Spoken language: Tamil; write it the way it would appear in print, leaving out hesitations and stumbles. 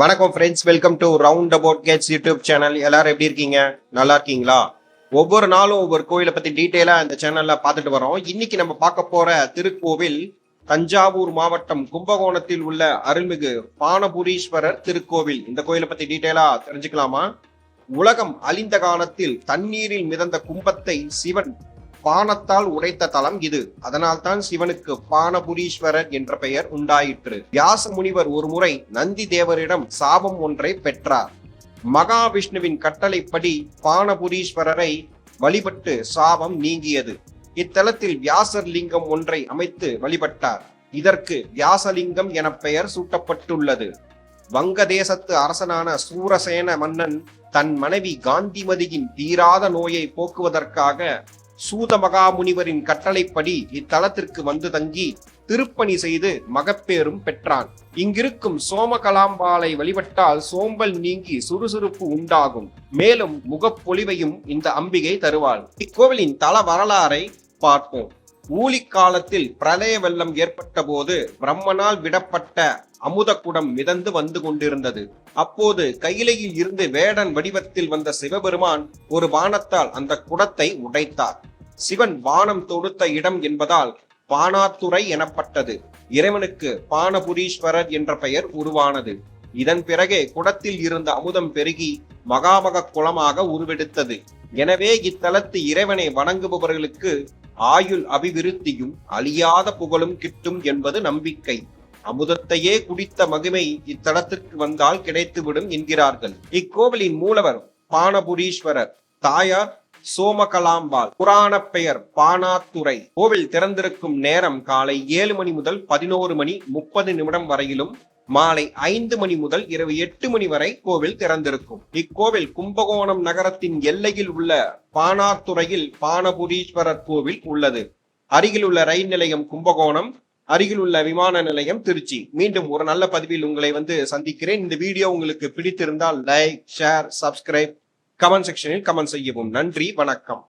வணக்கம் friends, welcome to round about Gates YouTube channel. எல்லாரும் எப்படி இருக்கீங்க? நல்லா இருக்கீங்களா? ஒவ்வொரு நாளும் ஒவ்வொரு கோயிலை பத்தி டீட்டெயிலா இந்த சேனல்ல பார்த்துட்டு வரோம். இன்னைக்கு நம்ம பார்க்க போற திருக்கோவில் தஞ்சாவூர் மாவட்டம் கும்பகோணத்தில் உள்ள அருள்மிகு பானபுரீஸ்வரர் திருக்கோவில். இந்த கோயிலை பத்தி டீட்டெயிலா தெரிஞ்சுக்கலாமா? உலகம் அழிந்த காலத்தில் தண்ணீரில் மிதந்த கும்பத்தை சிவன் பானத்தால் உடைத்த தலம் இது. அதனால்தான் சிவனுக்கு பானபுரீஸ்வரர் என்ற பெயர் உண்டாயிற்று. வியாச முனிவர் ஒரு முறை நந்தி தேவரிடம் சாபம் ஒன்றை பெற்றார். மகாவிஷ்ணுவின் கட்டளைப்படி பானபுரீஸ்வரரை வழிபட்டு சாபம் நீங்கியது. இத்தலத்தில் வியாசர் லிங்கம் ஒன்றை அமைத்து வழிபட்டார். இதற்கு வியாசலிங்கம் என பெயர் சூட்டப்பட்டுள்ளது. வங்கதேசத்து அரசனான சூரசேன மன்னன் தன் மனைவி காந்திமதியின் தீராத நோயை போக்குவதற்காக சூத மகாமுனிவரின் கட்டளைப்படி இத்தலத்திற்கு வந்து தங்கி திருப்பணி செய்து மகப்பேறும் பெற்றான். இங்கிருக்கும் சோமகலாம்பாளை வழிபட்டால் சோம்பல் நீங்கி சுறுசுறுப்பு உண்டாகும். மேலும் முகப்பொலிவையும் இந்த அம்பிகை தருவாள். இக்கோவிலின் தல வரலாறை பார்ப்போம். ஊழி காலத்தில் பிரளய வெள்ளம் ஏற்பட்ட போது பிரம்மனால் விடப்பட்ட அமுதக்குடம் மிதந்து வந்து கொண்டிருந்தது. அப்போது கையிலையில் இருந்து வேடன் வடிவத்தில் வந்த சிவபெருமான் ஒரு பானத்தால் அந்த குடத்தை உடைத்தார். சிவன் பானம் தொடுத்த இடம் என்பதால் பானாத்துறை எனப்பட்டது. இறைவனுக்கு பானபுரீஸ்வரர் என்ற பெயர் உருவானது. இதன் பிறகே குடத்தில் இருந்த அமுதம் பெருகி மகாமக குளமாக உருவெடுத்தது. எனவே இத்தலத்து இறைவனை வணங்குபவர்களுக்கு ஆயுள் அபிவிருத்தியும் அழியாத புகழும் கிட்டும் என்பது நம்பிக்கை. அமுதத்தையே குடித்த மகிமை இத்தலத்திற்கு வந்தால் கிடைத்துவிடும் என்கிறார்கள். இக்கோவிலின் மூலவர் பானபுரீஸ்வரர், தாயார் சோமகலாம்பாள். புராண பெயர் பானாத்துறை. கோவில் திறந்திருக்கும் நேரம் காலை 7 மணி முதல் 11:30 வரையிலும், மாலை 5 மணி முதல் இரவு 8 மணி வரை கோவில் திறந்திருக்கும். இக்கோவில் கும்பகோணம் நகரத்தின் எல்லையில் உள்ள பானாத்துறையில் பானபுரீஸ்வரர் கோவில் உள்ளது. அருகில் உள்ள ரயில் நிலையம் கும்பகோணம், அருகில் உள்ள விமான நிலையம் திருச்சி. மீண்டும் ஒரு நல்ல பதிவில் உங்களை சந்திக்கிறேன். இந்த வீடியோ உங்களுக்கு பிடித்திருந்தால் லைக், ஷேர், சப்ஸ்கிரைப், கமெண்ட் செக்ஷனில் கமெண்ட் செய்யவும். நன்றி, வணக்கம்.